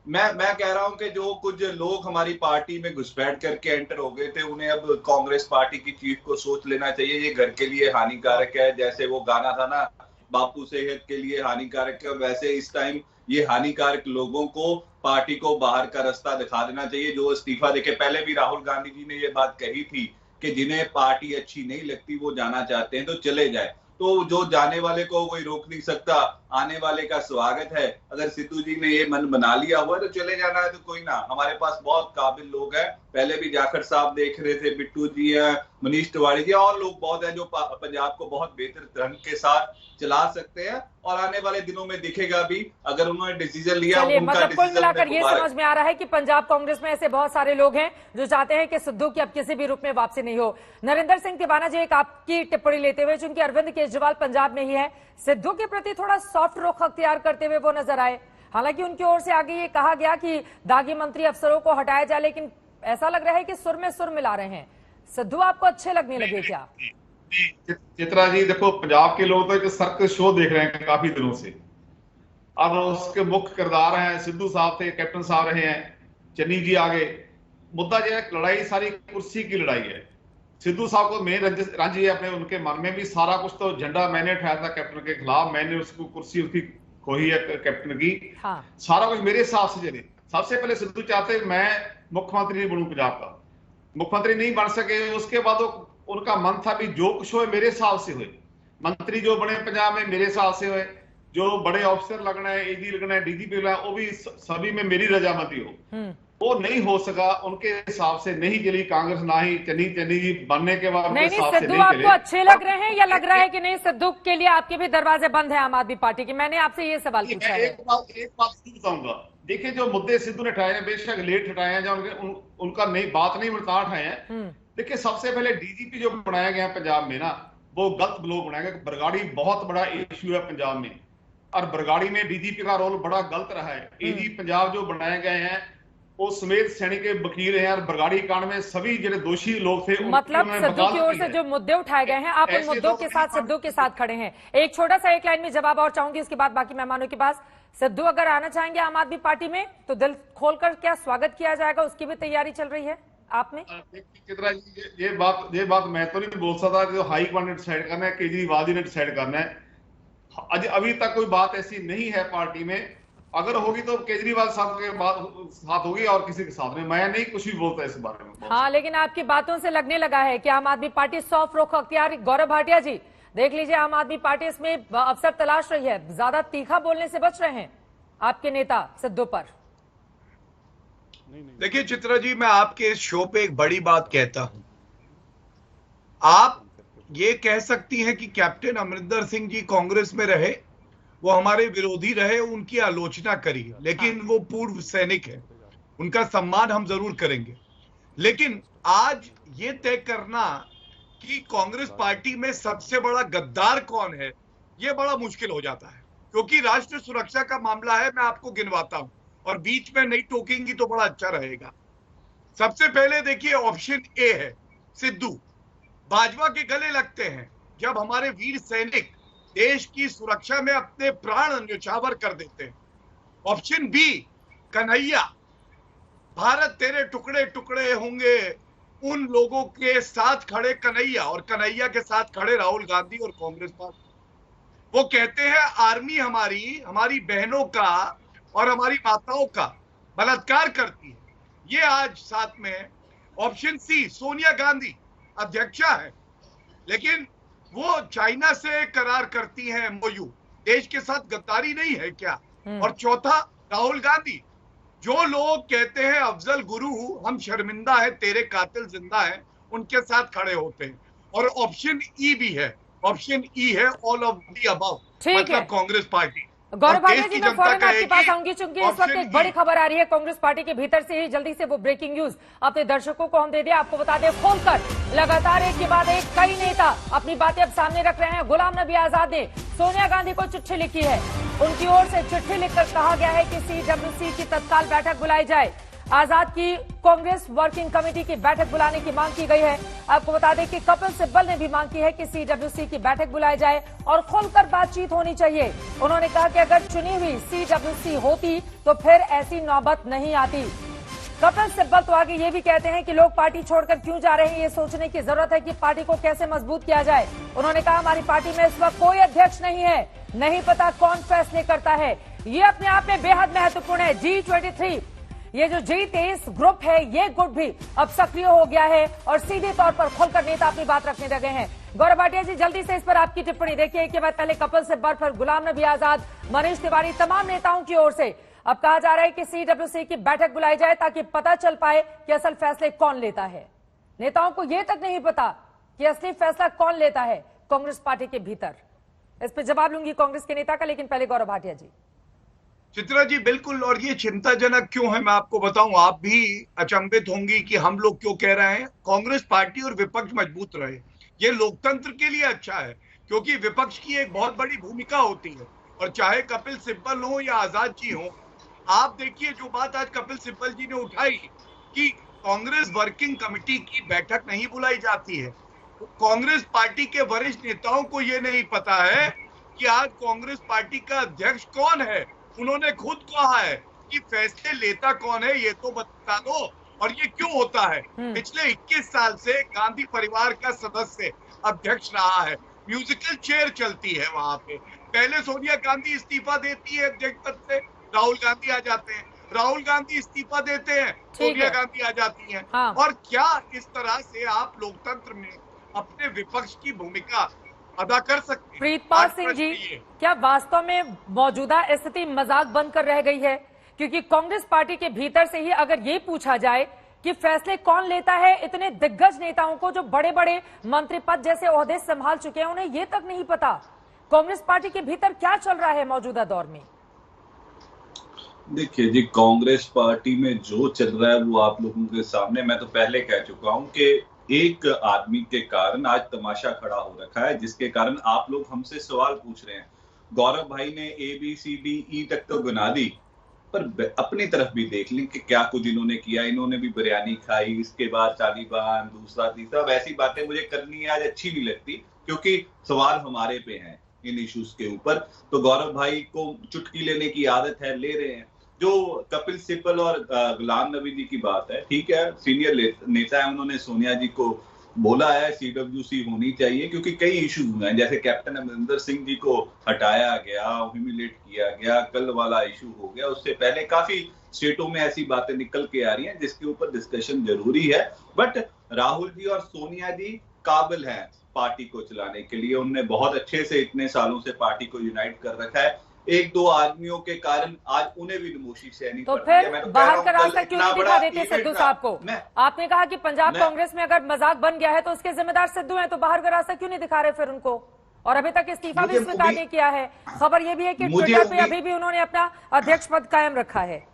मैं कह रहा हूं कि जो कुछ लोग हमारी पार्टी में घुसपैठ करके एंटर हो गए थे, उन्हें अब कांग्रेस पार्टी की चीफ को सोच लेना चाहिए, ये घर के लिए हानिकारक है। जैसे वो गाना था ना, बापू सेहत के लिए हानिकारक है, वैसे इस टाइम ये हानिकारक लोगों को पार्टी को बाहर का रास्ता दिखा देना चाहिए। जो इस्तीफा देके, पहले भी राहुल गांधी जी ने ये बात कही थी कि जिन्हें पार्टी अच्छी नहीं लगती वो जाना चाहते हैं तो चले जाए, तो जो जाने वाले को कोई रोक नहीं सकता, आने वाले का स्वागत है। अगर सिद्धू जी ने ये मन बना लिया हुआ है तो चले जाना है तो कोई ना, हमारे पास बहुत काबिल लोग हैं, पहले भी जाखड़ साहब देख रहे थे, बिट्टू जी हैं, मनीष तिवारी जी, और लोग बहुत हैं जो पंजाब को बहुत बेहतर ढंग के साथ चला सकते हैं, और आने वाले दिनों में दिखेगा भी, अगर उन्होंने डिसीजन लिया। मतलब कुल मिलाकर ये समझ में आ रहा है कि पंजाब कांग्रेस में ऐसे बहुत सारे लोग हैं जो चाहते हैं कि सिद्धू की अब किसी भी रूप में वापसी नहीं हो। नरेंद्र सिंह तिवाना जी, एक आपकी टिप्पणी लेते हुए, चूंकि अरविंद केजरीवाल पंजाब में ही है, सिद्धू के प्रति थोड़ा सॉफ्ट रुख अख्तियार करते हुए वो नजर आए। हालांकि उनकी ओर से आगे ये कहा गया कि दागी मंत्री अफसरों को हटाया जाए, लेकिन ऐसा लग रहा है कि सुर में सुर मिला रहे हैं। सिद्धू आपको अच्छे लगने लगे क्या? चित्रा जी देखो, पंजाब के लोग तो एक सर्कस शो देख रहे हैं काफी दिनों से, और उसके मुख्य किरदार हैं सिद्धू साहब थे, कैप्टन साहब रहे हैं, चन्नी जी आगे। मुद्दा जो है, लड़ाई सारी कुर्सी की लड़ाई है। सिद्धू साहब को मेन रंज ये अपने उनके मन में भी सारा कुछ, तो झंडा मैंने उठाया था कैप्टन के खिलाफ, मैंने उसको कुर्सी उसकी खोई है कैप्टन की, हाँ। सारा कुछ मेरे हिसाब से चले। सबसे पहले सिद्धू चाहते मैं मुख्यमंत्री नहीं बनूं पंजाब का, मुख्यमंत्री नहीं बन सके, उसके बाद उनका मन था भी जो कुछ हुए मेरे हिसाब से हुए, मंत्री जो बने पंजाब में मेरे हिसाब से हुए, जो बड़े ऑफिसर लगना है, एजी लगना है, डीजीपी लगना है, वो भी सभी में मेरी रजामंदी हो। वो नहीं हो सका, उनके हिसाब से नहीं चली कांग्रेस, ना ही चन्नी जी बनने के बाद नहीं, सिद्धू आपको अच्छे लग रहे हैं या लग रहा है कि नहीं सिद्धू के लिए आपके भी दरवाजे बंद है आम आदमी पार्टी के? मैंने आपसे ये सवाल पूछा है। एक बात बताऊंगा, देखिए जो मुद्दे सिद्धू ने उठाए हैं, बेशक लेट उठाए हैं, जो उनका नहीं बात नहीं उठा उठाए हैं। देखिए सबसे पहले डीजीपी जो बनाया गया पंजाब में ना, वो गलत लोग बनाया गया। बरगाड़ी बहुत बड़ा इश्यू है पंजाब में, और बरगाड़ी में डीजीपी का रोल बड़ा गलत रहा है। एजी पंजाब जो बनाए गए हैं वो समेत सैनिक के वकील हैं, और बरगाड़ी कांड में सभी जो दोषी लोग थे, मतलब सिद्धू की ओर से जो मुद्दे उठाए गए हैं, आप उन मुद्दों के साथ सिद्धू के साथ खड़े हैं। एक छोटा सा एक लाइन में जवाब और चाहूंगी, उसके बाद बाकी मेहमानों के पास। सिद्धू अगर आना चाहेंगे आम आदमी पार्टी में तो दिल खोलकर क्या स्वागत किया जाएगा, उसकी भी तैयारी चल रही है आप में? ये बात मैं तो नहीं बोल सकता, जो हाई कमांड ने डिसाइड करना है, केजरीवाल जी ने डिसाइड करना है। अभी तक कोई बात ऐसी नहीं है पार्टी में, अगर होगी तो केजरीवाल साहब के साथ होगी और किसी के साथ में। मैं नहीं कुछ भी बोलता इस बारे में। हाँ, लेकिन आपकी बातों से लगने लगा है कि आम आदमी पार्टी सॉफ्ट रुख अख्तियार। गौरव भाटिया जी, देख लीजिए, आम आदमी पार्टी इसमें अवसर तलाश रही है, ज्यादा तीखा बोलने से बच रहे हैं आपके नेता सिद्धू पर। देखिए चित्रा जी, मैं आपके इस शो पे एक बड़ी बात कहता हूं। आप ये कह सकती हैं कि कैप्टन अमरिंदर सिंह जी कांग्रेस में रहे, वो हमारे विरोधी रहे, उनकी आलोचना करी, लेकिन वो पूर्व सैनिक है, उनका सम्मान हम जरूर करेंगे। लेकिन आज ये तय करना कि कांग्रेस पार्टी में सबसे बड़ा गद्दार कौन है, ये बड़ा मुश्किल हो जाता है, क्योंकि राष्ट्र सुरक्षा का मामला है। मैं आपको गिनवाता हूं और बीच में नहीं टोकेंगी तो बड़ा अच्छा रहेगा। सबसे पहले देखिए, ऑप्शन ए है सिद्धू, भाजपा के गले लगते हैं जब हमारे वीर सैनिक देश की सुरक्षा में अपने प्राण न्यौछावर कर देते हैं। ऑप्शन बी, कन्हैया, भारत तेरे टुकड़े टुकड़े होंगे, उन लोगों के साथ खड़े कन्हैया, और कन्हैया के साथ खड़े राहुल गांधी और कांग्रेस पार्टी। वो कहते हैं आर्मी हमारी बहनों का और हमारी माताओं का बलात्कार करती है। ये आज साथ में है। ऑप्शन सी, सोनिया गांधी अध्यक्षा है, लेकिन वो चाइना से करार करती है एमओयू, देश के साथ गद्दारी नहीं है क्या? और चौथा, राहुल गांधी, जो लोग कहते हैं अफजल गुरु हम शर्मिंदा है, तेरे कातिल जिंदा है, उनके साथ खड़े होते हैं। और ऑप्शन ई भी है, ऑप्शन ई है ऑल ऑफ दी अबव, मतलब कांग्रेस पार्टी। गौरव भाटिया जी, मैं फौरन आपके पास आऊंगी, चूंकि इस वक्त एक बड़ी खबर आ रही है कांग्रेस पार्टी के भीतर से ही। जल्दी से वो ब्रेकिंग न्यूज अपने दर्शकों को हम दे दें। आपको बता दें खोलकर, लगातार एक के बाद एक कई नेता अपनी बातें अब सामने रख रहे हैं। गुलाम नबी आजाद ने सोनिया गांधी को चिट्ठी लिखी है। उनकी ओर से चिट्ठी लिखकर कहा गया है कि CWC की तत्काल बैठक बुलाई जाए। आजाद की कांग्रेस वर्किंग कमेटी की बैठक बुलाने की मांग की गई है। आपको बता दें कि कपिल सिब्बल ने भी मांग की है कि CWC की बैठक बुलाई जाए और खुलकर बातचीत होनी चाहिए। उन्होंने कहा कि अगर चुनी हुई CWC होती तो फिर ऐसी नौबत नहीं आती। कपिल सिब्बल तो आगे ये भी कहते हैं कि लोग पार्टी छोड़कर क्यों जा रहे हैं, ये सोचने की जरूरत है कि पार्टी को कैसे मजबूत किया जाए। उन्होंने कहा हमारी पार्टी में इस वक्त कोई अध्यक्ष नहीं है, नहीं पता कौन फैसले करता है। ये अपने आप में बेहद महत्वपूर्ण है। G23 ये जो G23 ग्रुप है, ये गुट भी अब सक्रिय हो गया है और सीधे तौर पर खुलकर नेता अपनी बात रखने लगे हैं। गौरव भाटिया जी, जल्दी से इस पर आपकी टिप्पणी। देखिए कि बाद पहले कपिल सिब्बल, फिर गुलाम नबी आजाद, मनीष तिवारी, तमाम नेताओं की ओर से अब कहा जा रहा है कि CWC की बैठक बुलाई जाए ताकि पता चल पाए कि असल फैसले कौन लेता है। नेताओं को यह तक नहीं पता कि असली फैसला कौन लेता है कांग्रेस पार्टी के भीतर। इस पर जवाब लूंगी कांग्रेस के नेता का, लेकिन पहले गौरव भाटिया जी। चित्रा जी बिल्कुल, और ये चिंताजनक क्यों है मैं आपको बताऊं। आप भी अचंभित होंगी कि हम लोग क्यों कह रहे हैं कांग्रेस पार्टी और विपक्ष मजबूत रहे। ये लोकतंत्र के लिए अच्छा है, क्योंकि विपक्ष की एक बहुत बड़ी भूमिका होती है। और चाहे कपिल सिब्बल हो या आजाद जी हो, आप देखिए जो बात आज कपिल सिब्बल जी ने उठाई कि कांग्रेस वर्किंग कमेटी की बैठक नहीं बुलाई जाती है। कांग्रेस पार्टी के वरिष्ठ नेताओं को यह नहीं पता है कि आज कांग्रेस पार्टी का अध्यक्ष कौन है। उन्होंने खुद कहा है कि फैसले लेता कौन है ये तो बता दो, और ये क्यों होता है। पिछले 21 साल से गांधी परिवार का सदस्य अध्यक्ष रहा है, म्यूजिकल चेयर चलती है वहां पे। पहले सोनिया गांधी इस्तीफा देती है अध्यक्ष पद से, राहुल गांधी आ जाते हैं, राहुल गांधी इस्तीफा देते हैं, सोनिया गांधी आ जाती हैं। हाँ। और क्या इस तरह से आप लोकतंत्र में अपने विपक्ष की भूमिका अदा कर सकते हैं? प्रीतपाल सिंह जी, क्या वास्तव में मौजूदा स्थिति मजाक बनकर रह गई है? क्योंकि कांग्रेस पार्टी के भीतर से ही अगर ये पूछा जाए कि फैसले कौन लेता है, इतने दिग्गज नेताओं को जो बड़े बड़े मंत्री पद जैसे ओहदे संभाल चुके हैं, उन्हें ये तक नहीं पता कांग्रेस पार्टी के भीतर क्या चल रहा है मौजूदा दौर में। देखिए जी, कांग्रेस पार्टी में जो चल रहा है वो आप लोगों के सामने मैं तो पहले कह चुका हूं कि एक आदमी के कारण आज तमाशा खड़ा हो रखा है, जिसके कारण आप लोग हमसे सवाल पूछ रहे हैं। गौरव भाई ने ABCDE तक तो गिना दी, पर अपनी तरफ भी देख लें कि क्या कुछ इन्होंने किया। इन्होंने भी बिरयानी खाई, इसके बाद तालिबान, दूसरा तीसरा, वैसी बातें मुझे करनी आज अच्छी नहीं लगती, क्योंकि सवाल हमारे पे हैं इन इश्यूज के ऊपर। तो गौरव भाई को चुटकी लेने की आदत है, ले रहे हैं। जो कपिल सिब्बल और गुलाम नबी जी की बात है, ठीक है, सीनियर नेता है, उन्होंने सोनिया जी को बोला है CWC होनी चाहिए, क्योंकि कई इश्यूज हुए हैं, जैसे कैप्टन अमरिंदर सिंह जी को हटाया गया, ह्यूमिलेट किया गया, कल वाला इशू हो गया। उससे पहले काफी स्टेटों में ऐसी बातें निकल के आ रही हैं जिसके ऊपर डिस्कशन जरूरी है। बट राहुल जी और सोनिया जी काबिल हैं पार्टी को चलाने के लिए। उन्होंने बहुत अच्छे से इतने सालों से पार्टी को यूनाइट कर रखा है। एक दो आदमियों के कारण आज उन्हें भी नमोशी सहनी तो फिर बाहर का रास्ता क्यों नहीं दिखा देते सिद्धू साहब को? आपने कहा कि पंजाब कांग्रेस में अगर मजाक बन गया है तो उसके जिम्मेदार सिद्धू हैं, तो बाहर का रास्ता क्यों नहीं दिखा रहे फिर उनको? और अभी तक इस्तीफा भी स्वीकार नहीं किया है। खबर यह भी है कि ट्विटर पे अभी भी उन्होंने अपना अध्यक्ष पद कायम रखा है।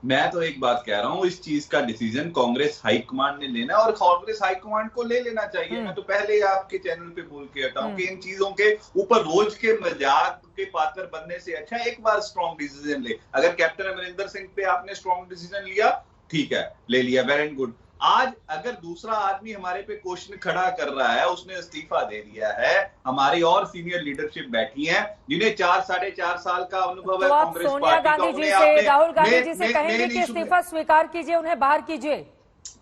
मैं तो एक बात कह रहा हूं, इस चीज का डिसीजन कांग्रेस हाईकमांड ने लेना और कांग्रेस हाईकमांड को ले लेना चाहिए। मैं तो पहले ही आपके चैनल पे बोल के हटा हूं कि इन चीजों के ऊपर रोज के मजाक के पात्र बनने से अच्छा एक बार स्ट्रॉन्ग डिसीजन ले। अगर कैप्टन अमरिंदर सिंह पे आपने स्ट्रॉन्ग डिसीजन लिया, ठीक है, ले लिया, वेल एंड गुड। आज अगर दूसरा आदमी हमारे पे क्वेश्चन खड़ा कर रहा है, उसने इस्तीफा दे दिया है, हमारी और सीनियर लीडरशिप बैठी है जिन्हें 4-4.5 साल का अनुभव है कांग्रेस सोनिया गांधी जी से, राहुल गांधी जी से कहेंगे कि इस्तीफा स्वीकार कीजिए, उन्हें बाहर कीजिए।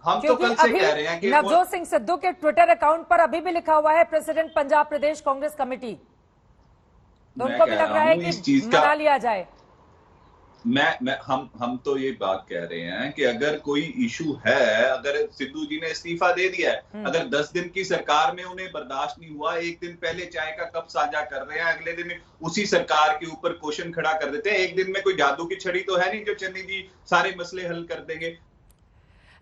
हम तो कल से कह रहे हैं कि नवजोत सिंह सिद्धू के ट्विटर अकाउंट पर अभी भी लिखा हुआ है प्रेसिडेंट पंजाब प्रदेश कांग्रेस कमेटी, तो उनको भी लग रहा है कि मना लिया जाए। हम तो ये बात कह रहे हैं कि अगर कोई इशू है, अगर सिद्धू जी ने इस्तीफा दे दिया है, अगर 10 दिन की सरकार में उन्हें बर्दाश्त नहीं हुआ, एक दिन पहले चाय का कप साझा कर रहे हैं, अगले दिन उसी सरकार के ऊपर क्वेश्चन खड़ा कर देते हैं। एक दिन में कोई जादू की छड़ी तो है नहीं जो चन्नी जी सारे मसले हल कर देंगे।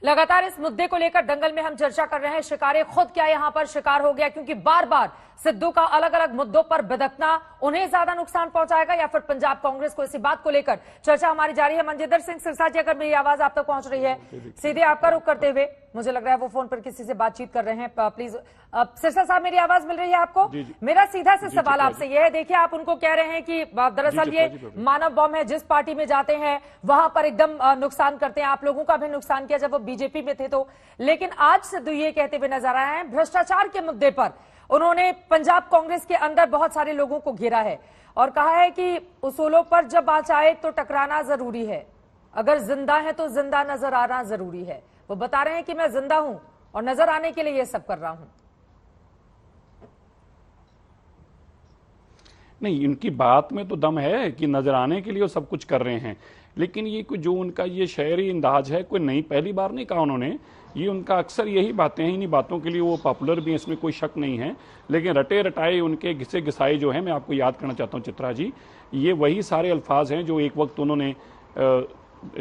लगातार इस मुद्दे को लेकर दंगल में हम चर्चा कर रहे हैं। शिकारे खुद क्या यहां पर शिकार हो गया, क्योंकि बार बार सिद्धू का अलग अलग मुद्दों पर बिदकना उन्हें ज्यादा नुकसान पहुंचाएगा या फिर पंजाब कांग्रेस को, इसी बात को लेकर चर्चा हमारी जारी है। मनजिंदर सिंह सिरसा जी, अगर मेरी आवाज आप तक पहुंच रही है, सीधे आपका रुख करते हुए, मुझे लग रहा है वो फोन पर किसी से बातचीत कर रहे हैं, प्लीज सिरसा साहब मेरी आवाज मिल रही है आपको? मेरा सीधा से सवाल आपसे यह है, देखिए आप उनको कह रहे हैं कि दरअसल ये मानव बम है, जिस पार्टी में जाते हैं वहां पर एकदम नुकसान करते हैं, आप लोगों का भी नुकसान किया जब वो बीजेपी में थे तो, लेकिन आज सिद्धू ये कहते हुए नजर आए हैं भ्रष्टाचार के मुद्दे पर उन्होंने पंजाब कांग्रेस के अंदर बहुत सारे लोगों को घेरा है और कहा है कि उसूलों पर जब बात आए तो टकराना जरूरी है, अगर जिंदा है तो जिंदा नजर आना जरूरी है। वो बता रहे हैं कि मैं जिंदा हूं और नजर आने के लिए ये सब कर रहा हूं। नहीं, इनकी बात में तो दम है कि नजर आने के लिए वो सब कुछ कर रहे हैं, लेकिन ये कोई जो उनका ये शायरी अंदाज है, कोई नई पहली बार नहीं कहा उन्होंने, ये उनका अक्सर यही बातें हैं, इन्हीं बातों के लिए वो पॉपुलर भी हैं, इसमें कोई शक नहीं है। लेकिन रटे रटाए उनके घिसे घिसाए जो है, मैं आपको याद करना चाहता हूँ चित्रा जी, ये वही सारे अल्फाज हैं जो एक वक्त उन्होंने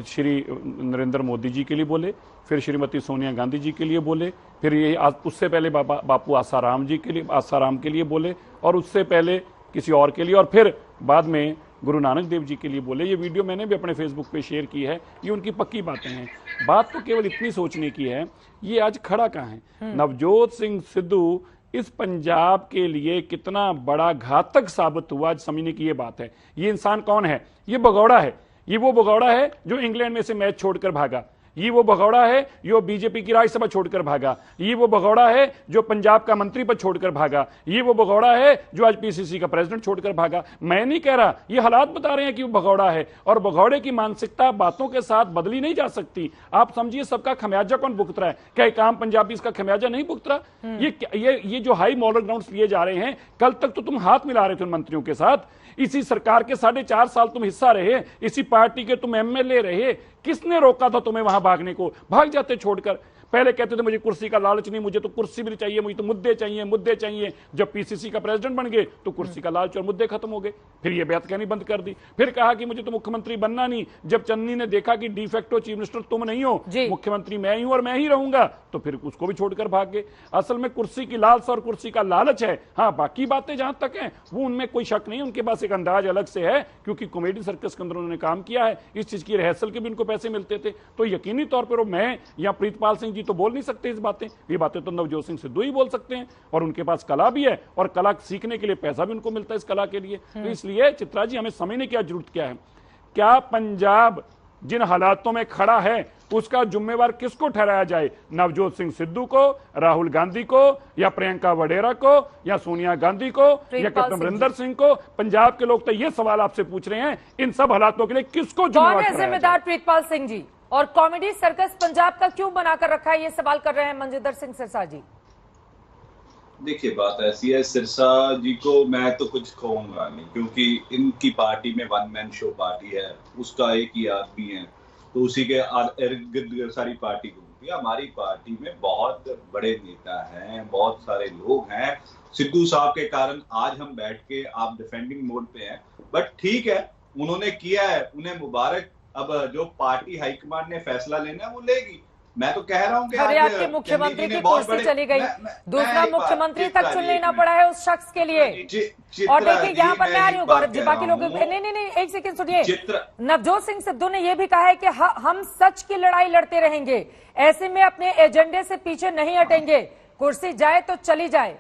श्री नरेंद्र मोदी जी के लिए बोले, फिर श्रीमती सोनिया गांधी जी के लिए बोले, फिर ये उससे पहले बापू आसाराम जी के लिए, आसाराम के लिए बोले, और उससे पहले किसी और के लिए, और फिर बाद में गुरु नानक देव जी के लिए बोले। ये वीडियो मैंने भी अपने फेसबुक पे शेयर की है, ये उनकी पक्की बातें हैं। बात तो केवल इतनी सोचने की है, ये आज खड़ा कहाँ है? नवजोत सिंह सिद्धू इस पंजाब के लिए कितना बड़ा घातक साबित हुआ, आज समझने की ये बात है। ये इंसान कौन है? ये भगौड़ा है। ये वो भगौड़ा है जो इंग्लैंड में से मैच छोड़कर भागा, ये वो भगौड़ा है जो बीजेपी की राज्यसभा छोड़कर भागा, ये वो भगौड़ा है जो पंजाब का मंत्री पद छोड़कर भागा, ये वो भगौड़ा है जो आज पीसीसी का प्रेसिडेंट छोड़कर भागा। मैं नहीं कह रहा, ये हालात बता रहे हैं कि वो भगौड़ा है, और भगौड़े की मानसिकता बातों के साथ बदली नहीं जा सकती। आप समझिए सबका खमियाजा कौन भुगत रहा है? क्या एक आम पंजाबी इसका खमियाजा नहीं भुगत रहा? ये जो हाई मॉरल ग्राउंड्स लिए जा रहे हैं, कल तक तो तुम हाथ मिला रहे थे उन मंत्रियों के साथ, इसी सरकार के 4.5 साल तुम हिस्सा रहे, इसी पार्टी के तुम एमएलए रहे, किसने रोका था तुम्हें वहां भागने को? भाग जाते छोड़कर। पहले कहते थे मुझे कुर्सी का लालच नहीं, मुझे तो कुर्सी भी नहीं चाहिए, मुझे तो मुद्दे चाहिए, मुद्दे चाहिए। जब पीसीसी का प्रेसिडेंट बन गए तो कुर्सी का लालच और मुद्दे खत्म हो गए, फिर ये बात कहनी बंद कर दी। फिर कहा कि मुझे तो मुख्यमंत्री बनना नहीं, जब चन्नी ने देखा कि डिफेक्टो चीफ मिनिस्टर तुम नहीं हो, मुख्यमंत्री मैं ही हूं और मैं ही रहूंगा, तो फिर उसको भी छोड़कर भाग गए। असल में कुर्सी की लालसा और कुर्सी का लालच है। हाँ, बाकी बातें जहां तक हैं वो उनमें कोई शक नहीं, उनके पास एक अंदाज अलग से है, क्योंकि कॉमेडी सर्कस के अंदर उन्होंने काम किया है, इस चीज की रिहर्सल के भी उनको पैसे मिलते थे। तो यकीनी तौर पर मैं या प्रीतपाल सिंह जी तो बोल नहीं सकते बातें, ये बातें तो नवजोत सिंह सिद्धू ही बोल सकते हैं, और उनके पास कला भी है और कला सीखने के लिए पैसा भी उनको मिलता है इस कला के लिए। तो इसलिए चित्रा जी हमें समझने की जरूरत क्या है, क्या पंजाब जिन हालातों में खड़ा है उसका जिम्मेवार किसको ठहराया जाए? नवजोत सिंह सिद्धू को, राहुल गांधी को, या प्रियंका वडेरा को, या सोनिया गांधी को, या कैप्टन अमरिंदर सिंह को? पंजाब के लोग तो ये सवाल आपसे पूछ रहे हैं, इन सब हालातों के लिए किसको जिम्मेदार? प्रीतपाल सिंह जी, और कॉमेडी सर्कस पंजाब का क्यों बनाकर रखा है, ये सवाल कर रहे हैं मनजिंदर सिंह सिरसा जी। देखिए बात ऐसी है, सिरसा जी को मैं तो कुछ कहूंगा नहीं, क्योंकि इनकी पार्टी में वन मैन शो पार्टी है, उसका एक ही आदमी है, तो उसी के इर्द गिर्द सारी पार्टी घूमती है। हमारी पार्टी में बहुत बड़े नेता हैं, बहुत सारे लोग हैं। सिद्धू साहब के कारण आज हम बैठ के आप डिफेंडिंग मोड पे हैं, बट ठीक है, उन्होंने किया है, उन्हें मुबारक। अब जो पार्टी हाईकमान ने फैसला लेना है वो लेगी। मैं तो कह रहा हूँ कि आज के मुख्यमंत्री की कुर्सी चली गई, दूसरा मुख्यमंत्री तक चुन लेना पड़ा है उस शख्स के लिए। और देखिए यहाँ पर मैं आ रही हूँ गौरव जी, बाकी लोग नहीं, एक सेकंड सुनिए। नवजोत सिंह सिद्धू ने यह भी कहा है कि हम सच की लड़ाई लड़ते रहेंगे, ऐसे में अपने एजेंडे से पीछे नहीं हटेंगे, कुर्सी जाए तो चली जाए।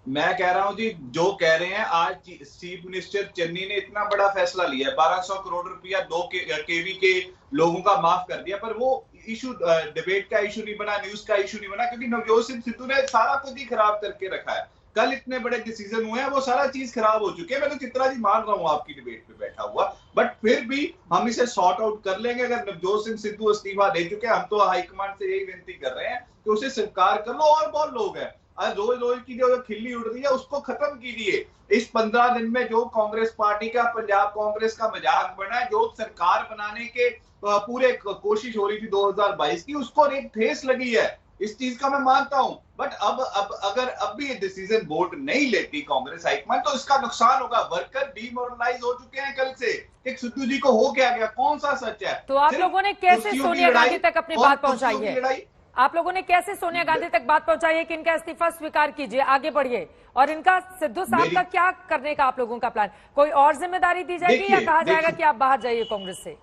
मैं कह रहा हूं जी, जो कह रहे हैं, आज चीफ मिनिस्टर चन्नी ने इतना बड़ा फैसला लिया है, 1200 करोड़ रुपया 2 केवी के लोगों का माफ कर दिया, पर वो इशू डिबेट का इशू नहीं बना, न्यूज का इशू नहीं बना, क्योंकि नवजोत सिंह सिद्धू ने सारा कुछ ही खराब करके रखा है। कल इतने बड़े डिसीजन हुए हैं, वो सारा चीज खराब हो चुकी है। मैं तो चित्रा जी मान रहा हूँ आपकी डिबेट पे बैठा हुआ, बट फिर भी हम इसे सॉर्ट आउट कर लेंगे। अगर नवजोत सिंह सिद्धू इस्तीफा दे चुके हैं, हम तो हाईकमान से यही विनती कर रहे हैं कि उसे स्वीकार कर लो। और बहुत लोग हैं, रोज की जो खिल्ली उड़ रही है उसको खत्म कीजिए। इस 15 दिन में जो कांग्रेस पार्टी का, पंजाब कांग्रेस का मजाक बना है, जो सरकार बनाने के पूरे कोशिश हो रही थी 2022 की, उसको एक ठेस लगी है। इस चीज का मैं मानता हूं, बट अब अगर अब भी ये डिसीजन बोर्ड नहीं लेती कांग्रेस हाईकमान तो इसका नुकसान होगा। वर्कर डिमोरलाइज हो चुके हैं कल से। एक सिद्धू जी को हो क्या गया, कौन सा सच है? तो आप लोगों ने कैसे सोनिया गांधी तक अपनी बात पहुंचाई है? आप लोगों ने कैसे सोनिया गांधी तक बात पहुंचाई है कि इनका इस्तीफा स्वीकार कीजिए, आगे बढ़िए? और इनका सिद्धू साहब का क्या करने का आप लोगों का प्लान? कोई और जिम्मेदारी दी जाएगी या कहा जाएगा कि आप बाहर जाइए कांग्रेस से?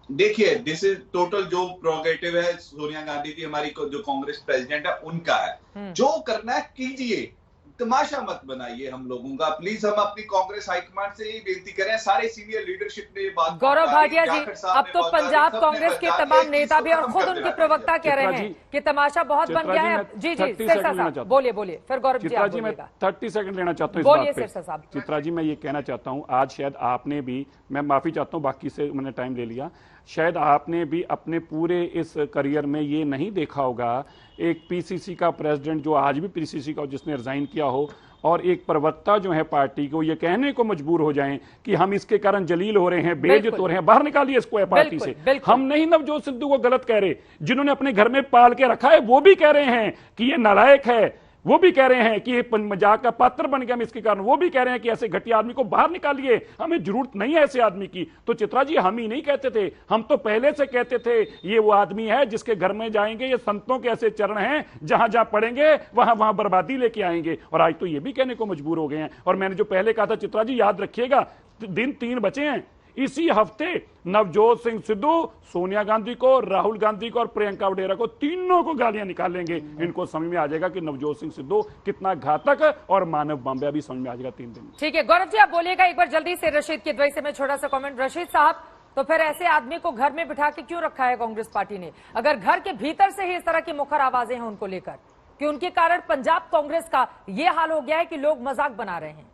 देखिए, दिस इज टोटल जो प्रोगेटिव है सोनिया गांधी जी हमारी जो कांग्रेस प्रेसिडेंट है उनका है। जो करना है कीजिए, तमाशा मत बनाइए हम लोगों का। प्लीज हम अपनी कांग्रेस हाईकमान से यही बेनती करें, सारे सीनियर लीडरशिप ने बात। गौरव भाटिया जी, अब तो पंजाब कांग्रेस के तमाम नेता भी और खुद उनके प्रवक्ता कह रहे हैं कि तमाशा बहुत बन गया है। जी जी सिरसा साहब बोलिए। फिर गौरव जी, मैं 30 सेकंड लेना चाहता हूँ बोलिए सिरसा साहब। चित्रा जी, मैं ये कहना चाहता हूँ, आज शायद आपने भी, मैं माफी चाहता हूँ बाकी से मैंने टाइम ले लिया, शायद आपने भी अपने पूरे इस करियर में ये नहीं देखा होगा एक पीसीसी का प्रेसिडेंट जो आज भी पीसीसी का जिसने रिजाइन किया हो और एक प्रवक्ता जो है पार्टी को ये कहने को मजबूर हो जाएं कि हम इसके कारण जलील हो रहे हैं, बेइज्जत हो रहे हैं, बाहर निकालिए इसको पार्टी से। हम नहीं नवजोत सिद्धू को गलत कह रहे, जिन्होंने अपने घर में पाल के रखा है वो भी कह रहे हैं कि ये नालायक है, वो भी कह रहे हैं कि ये मजाक का पात्र बन गया इसके कारण, वो भी कह रहे हैं कि ऐसे घटिया आदमी को बाहर निकालिए, हमें जरूरत नहीं है ऐसे आदमी की। तो चित्रा जी, हम ही नहीं कहते थे, हम तो पहले से कहते थे ये वो आदमी है जिसके घर में जाएंगे ये संतों के ऐसे चरण हैं, जहां जहां पड़ेंगे वहां वहां बर्बादी लेके आएंगे। और आज तो ये भी कहने को मजबूर हो गए हैं। और मैंने जो पहले कहा था चित्रा जी, याद रखिएगा, दिन 3 बचे हैं। इसी हफ्ते नवजोत सिंह सिद्धू सोनिया गांधी को, राहुल गांधी को और प्रियंका वडेरा को, तीनों को गालियां निकालेंगे। इनको समझ में आ जाएगा कि नवजोत सिंह सिद्धू कितना घातक और मानव बम्बिया भी समझ में आ जाएगा 3 दिन। ठीक है गौरव जी, आप बोलिएगा एक बार जल्दी से रशीद किदवई से मैं छोटा सा कमेंट। रशीद साहब, तो फिर ऐसे आदमी को घर में बिठा के क्यों रखा है कांग्रेस पार्टी ने, अगर घर के भीतर से ही इस तरह की मुखर आवाजें हैं उनको लेकर कि उनके कारण पंजाब कांग्रेस का ये हाल हो गया है कि लोग मजाक बना रहे हैं?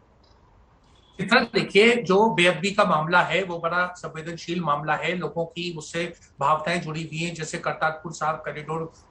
इतना देखिए, जो बेअदबी का मामला है वो बड़ा संवेदनशील मामला है, लोगों की उससे भावनाएं जुड़ी हुई हैं। जैसे करतारपुर साहब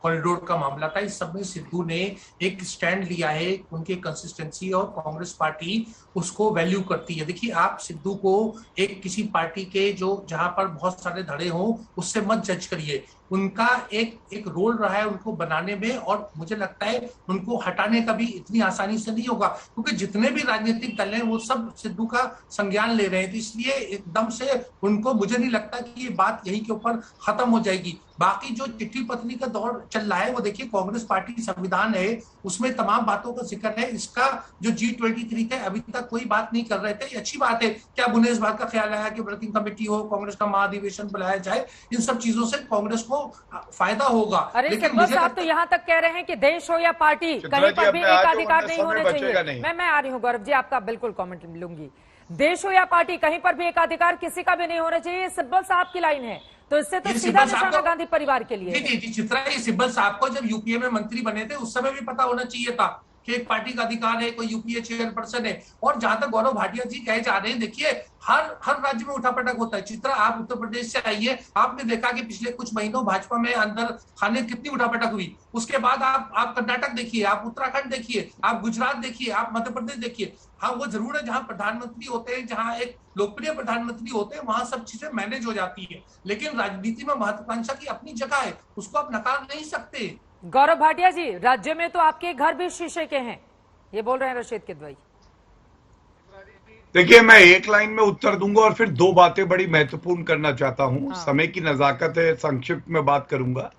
कॉरिडोर का मामला था, इस सब में सिद्धू ने एक स्टैंड लिया है, उनकी कंसिस्टेंसी और कांग्रेस पार्टी उसको वैल्यू करती है। देखिए, आप सिद्धू को एक किसी पार्टी के जो जहां पर बहुत सारे धड़े हों उससे मत जज करिए। उनका एक रोल रहा है उनको बनाने में, और मुझे लगता है उनको हटाने का भी इतनी आसानी से नहीं होगा, क्योंकि जितने भी राजनीतिक दल हैं वो सब सिद्धू का संज्ञान ले रहे हैं। तो इसलिए एकदम से उनको, मुझे नहीं लगता कि ये बात यहीं के ऊपर खत्म हो जाएगी। बाकी जो चिट्ठी पत्री का दौर चल रहा है वो देखिए, कांग्रेस पार्टी संविधान है उसमें तमाम बातों का जिक्र है। इसका जो G23 थे अभी तक कोई बात नहीं कर रहे थे, अच्छी बात है। क्या बुने इस बात का ख्याल आया कि वर्किंग कमेटी हो, कांग्रेस का महाधिवेशन बुलाया जाए? इन सब चीजों से कांग्रेस को फायदा होगा। अरे सिब्बल साहब तो यहाँ तक कह रहे हैं कि देश हो या पार्टी, कहीं पर भी एकाधिकार नहीं होने चाहिए। मैं आ रही हूँ गौरव जी, आपका बिल्कुल कॉमेंट लूंगी। देश हो या पार्टी, कहीं पर भी एकाधिकार किसी का भी नहीं होना चाहिए, सिब्बल साहब की लाइन है। तो इससे तो सीधा निशाना गांधी परिवार के लिए। जी चित्रा, ये सिब्बल साहब को जब यूपीए में मंत्री बने थे उस समय भी पता होना चाहिए था कि एक पार्टी का अधिकार है, कोई यूपीए चेयरपर्सन है। और जहां तक गौरव भाटिया जी कहे जा रहे हैं, देखिए हर राज्य में उठापटक होता है। चित्रा, आप उत्तर प्रदेश से आइए, आपने देखा कि पिछले कुछ महीनों भाजपा में अंदर खाने कितनी उठापटक हुई। उसके बाद आप कर्नाटक देखिए, आप उत्तराखंड देखिए, आप गुजरात देखिए, आप मध्य प्रदेश देखिए। हाँ, वो जरूर है जहां प्रधानमंत्री होते हैं, जहां एक लोकप्रिय प्रधानमंत्री होते हैं, वहां सब चीजें मैनेज हो जाती है। लेकिन राजनीति में महत्वाकांक्षा की अपनी जगह है, उसको आप नकार नहीं सकते। गौरव भाटिया जी, राज्य में तो आपके घर भी शीशे के हैं, ये बोल रहे हैं रशीद किदवई। देखिए, मैं एक लाइन में उत्तर दूंगा और फिर 2 बातें बड़ी महत्वपूर्ण करना चाहता हूं। समय की नजाकत है, संक्षिप्त में बात करूंगा।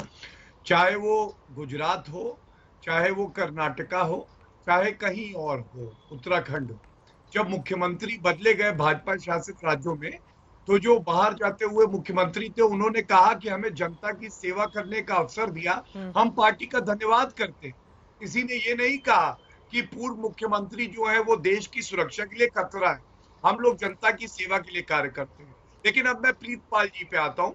चाहे वो गुजरात हो, चाहे वो कर्नाटका हो, चाहे कहीं और हो, उत्तराखंड, जब मुख्यमंत्री बदले गए भाजपा शासित राज्यों में, तो जो बाहर जाते हुए मुख्यमंत्री थे उन्होंने कहा कि हमें जनता की सेवा करने का अवसर दिया, हम पार्टी का धन्यवाद करते। किसी ने ये नहीं कहा कि पूर्व मुख्यमंत्री जो है वो देश की सुरक्षा के लिए खतरा है, हम लोग जनता की सेवा के लिए कार्य करते हैं। लेकिन अब मैं प्रीतपाल जी पे आता हूँ।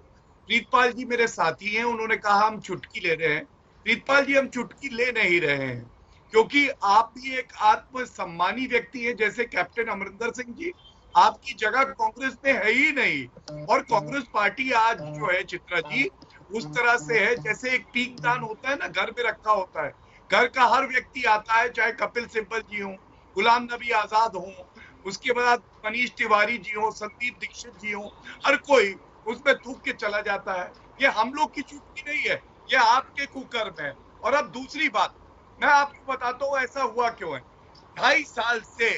प्रीतपाल जी मेरे साथी हैं, उन्होंने कहा हम चुटकी ले रहे हैं। प्रीतपाल जी, हम चुटकी ले नहीं रहे हैं, क्योंकि आप भी एक आत्मसम्मानी व्यक्ति हैं जैसे कैप्टन अमरिंदर सिंह जी। आपकी जगह कांग्रेस में है ही नहीं। और कांग्रेस पार्टी आज जो है चित्रा जी, उस तरह से है जैसे एक पीकदान होता है ना, घर में रखा होता है। घर का हर व्यक्ति आता है, चाहे कपिल सिब्बल जी हो, गुलाम नबी आजाद हो, उसके बाद मनीष तिवारी जी हो, संदीप दीक्षित जी हो, हर कोई उसमें थूक के चला जाता है। ये हम लोग की चुटकी नहीं है, ये आपके कुकर्म है। और अब दूसरी बात, मैं आपको बताता हूं ऐसा हुआ क्यों है। 2.5 साल से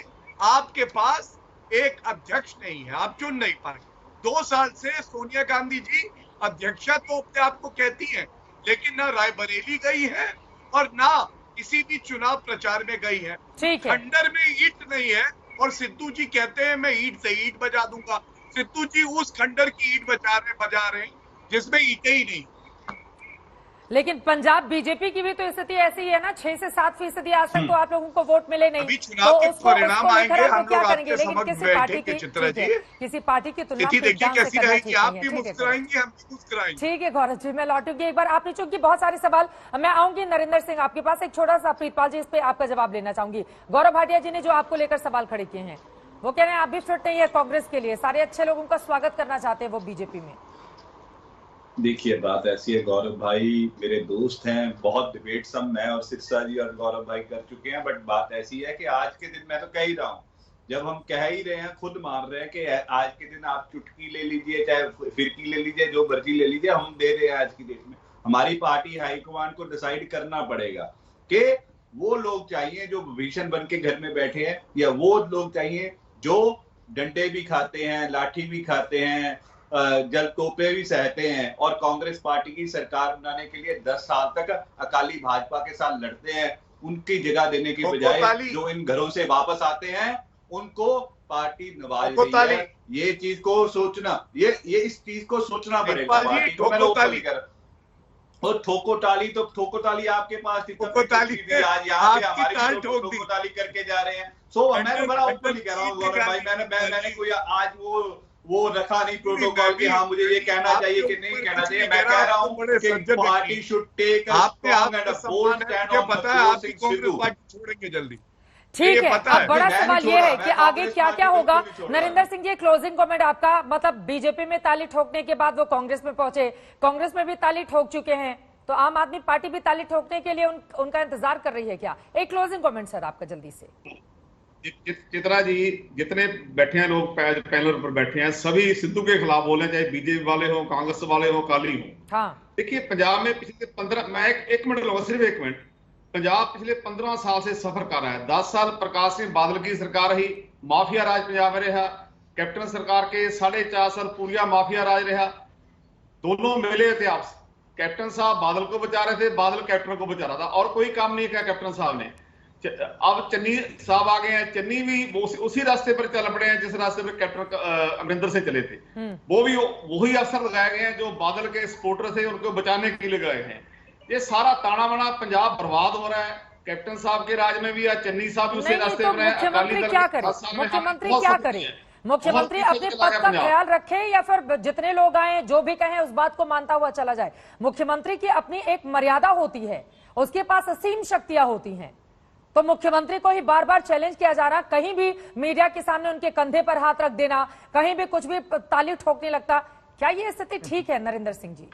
आपके पास एक अध्यक्ष नहीं है, आप चुन नहीं पाए। 2 साल से सोनिया गांधी जी अध्यक्षा तो अपने आप को कहती हैं, लेकिन ना रायबरेली गई है और ना किसी भी चुनाव प्रचार में गई है। खंडर में ईंट नहीं है और सिद्धू जी कहते हैं मैं ईंट से ईंट बजा दूंगा। सिद्धू जी उस खंडर की ईंट बजा रहे हैं जिसमें ईंटें ही नहीं। लेकिन पंजाब बीजेपी की भी तो स्थिति ऐसी है ना, 6 से 7% आज तक तो आप लोगों को वोट मिले नहीं। अभी चुनाव के परिणाम आएंगे, हम लोग आपके समझ बैठेंगे चित्रा जी, किसी पार्टी की तुलना देखिए कैसी रहेगी, आप भी मुस्कुराएंगे, हम भी मुस्कुराएंगे। ठीक है गौरव जी, मैं लौटूंगी एक बार। आपने चूंकि बहुत सारे सवाल, मैं आऊंगी नरेंद्र सिंह आपके पास, एक छोटा सा प्रीतपाल जी इस पे आपका जवाब लेना चाहूंगी। गौरव भाटिया जी ने जो आपको लेकर सवाल खड़े किए हैं, वो कह रहे हैं आप भी फिट नहीं है कांग्रेस के लिए, सारे अच्छे लोगों का स्वागत करना चाहते हैं वो बीजेपी में। देखिए बात ऐसी है, गौरव भाई मेरे दोस्त हैं, बहुत डिबेट्स हम मैं और सिरसा जी और गौरव भाई कर चुके हैं, बट बात ऐसी है कि आज के दिन, मैं तो कह ही रहा हूँ, जब हम कह ही रहे हैं, खुद मान रहे हैं कि आज के दिन आप चुटकी ले लीजिए, चाहे फिरकी ले लीजिए, जो मर्जी ले लीजिए, हम दे रहे हैं आज की डेट में। हमारी पार्टी हाईकमान को डिसाइड करना पड़ेगा कि वो लोग चाहिए जो भीषण बन के घर में बैठे हैं, या वो लोग चाहिए जो डंडे भी खाते हैं, लाठी भी खाते हैं, जल तोपे भी सहते हैं, और कांग्रेस पार्टी की सरकार बनाने के लिए 10 साल तक अकाली भाजपा के साथ लड़ते हैं। उनकी जगह देने की बजाय जो इन घरों से वापस आते हैं उनको पार्टी नवाज रही है। ये चीज को सोचना, ये इस चीज को सोचना पड़ेगा पार्टी को। मैं और ठोको ताली आपके पास आज यहाँ पे हमारी ठोको ताली करके जा रहे हैं। मैं बड़ा ओपनली कह रहा हूँ गौरव भाई, मैंने कोई आज वो रखा नहीं प्रोटोकॉल कि हाँ मुझे ये कहना चाहिए कि नहीं कहना चाहिए। मैं कह रहा हूँ कि party should take a strong and a bold stand on the Congress party छोड़ेंगे जल्दी। ठीक है, अब बड़ा सवाल ये है कि आगे क्या क्या होगा। नरेंद्र सिंह जी, क्लोजिंग कमेंट आपका, मतलब बीजेपी में ताली ठोकने के बाद वो कांग्रेस में पहुंचे, कांग्रेस में भी ताली ठोक चुके हैं, तो आम आदमी पार्टी भी ताली ठोकने के लिए उनका इंतजार कर रही है क्या? एक क्लोजिंग कमेंट सर आपका जल्दी से। चित्रा जी, जितने बैठे हैं लोग पैनल पर बैठे हैं, सभी सिद्धू के खिलाफ बोले, चाहे बीजेपी वाले हो, कांग्रेस वाले हो, अकाली हो। हाँ। देखिए पंजाब में पिछले 15, मैं एक मिनट लूंगा, सिर्फ 1 मिनट। पंजाब पिछले 15 साल से सफर कर रहा है। 10 साल प्रकाश सिंह बादल की सरकार रही, माफिया राज पंजाब में रहा। कैप्टन सरकार के 4.5 साल पूरा माफिया राज रहा। दोनों मिले थे आपसे, कैप्टन साहब बादल को बचा रहे थे, बादल कैप्टन को बचा रहा था, और कोई काम नहीं किया कैप्टन साहब ने। अब चन्नी साहब आ गए हैं, चन्नी भी उसी रास्ते पर चल पड़े हैं जिस रास्ते पर कैप्टन अमरिंदर से चले थे। वो भी वही अफसर लगाए गए हैं जो बादल के सपोर्टर थे, उनको बचाने के लिए गए हैं। ये सारा ताना बाना पंजाब बर्बाद हो रहा है। कैप्टन साहब के राज में भी या चन्नी साहब भी उसी रास्ते पर है। मुख्यमंत्री क्या करे? मुख्यमंत्री क्या करे? मुख्यमंत्री अपने पद का ख्याल रखे या फिर जितने लोग आए जो भी कहें उस बात को मानता हुआ चला जाए? मुख्यमंत्री की अपनी एक मर्यादा होती है, उसके पास असीम शक्तियां होती हैं, तो मुख्यमंत्री को ही बार बार चैलेंज किया जा रहा, कहीं भी मीडिया के सामने उनके कंधे पर हाथ रख देना, कहीं भी कुछ भी ताली ठोकने लगता। क्या ये स्थिति ठीक है नरेंद्र सिंह जी?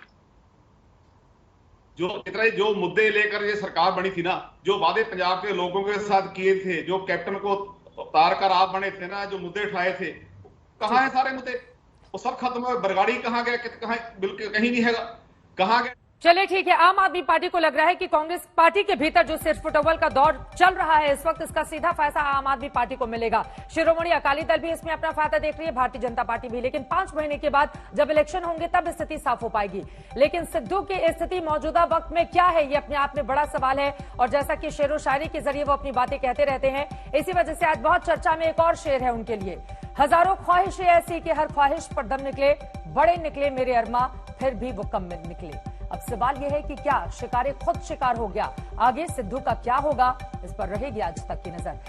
जो मुद्दे लेकर ये सरकार बनी थी ना, जो वादे पंजाब के लोगों के साथ किए थे, जो कैप्टन को उतार कर आप बने थे ना, जो मुद्दे उठाए थे, कहाँ है सारे मुद्दे? वो सब खत्म हुए। बरगाड़ी कहाँ गया? कहाँ? बिल्कुल कहीं नहीं है, कहाँ गया? चलिए ठीक है, आम आदमी पार्टी को लग रहा है कि कांग्रेस पार्टी के भीतर जो सिर फुटबॉल का दौर चल रहा है इस वक्त, इसका सीधा फायदा आम आदमी पार्टी को मिलेगा। शिरोमणि अकाली दल भी इसमें अपना फायदा देख रही है, भारतीय जनता पार्टी भी, लेकिन 5 महीने के बाद जब इलेक्शन होंगे तब स्थिति साफ हो पाएगी। लेकिन सिद्धू की स्थिति मौजूदा वक्त में क्या है, ये अपने आप में बड़ा सवाल है। और जैसा कि शेरो शायरी के जरिए वो अपनी बातें कहते रहते हैं, इसी वजह से आज बहुत चर्चा में एक और शेर है उनके लिए, हजारों ख्वाहिशें ऐसी कि हर ख्वाहिश पर दम निकले, बड़े निकले मेरे अरमा फिर भी वो कम निकले। अब सवाल यह है कि क्या शिकारे खुद शिकार हो गया? आगे सिद्धू का क्या होगा, इस पर रहेगी आज तक की नजर।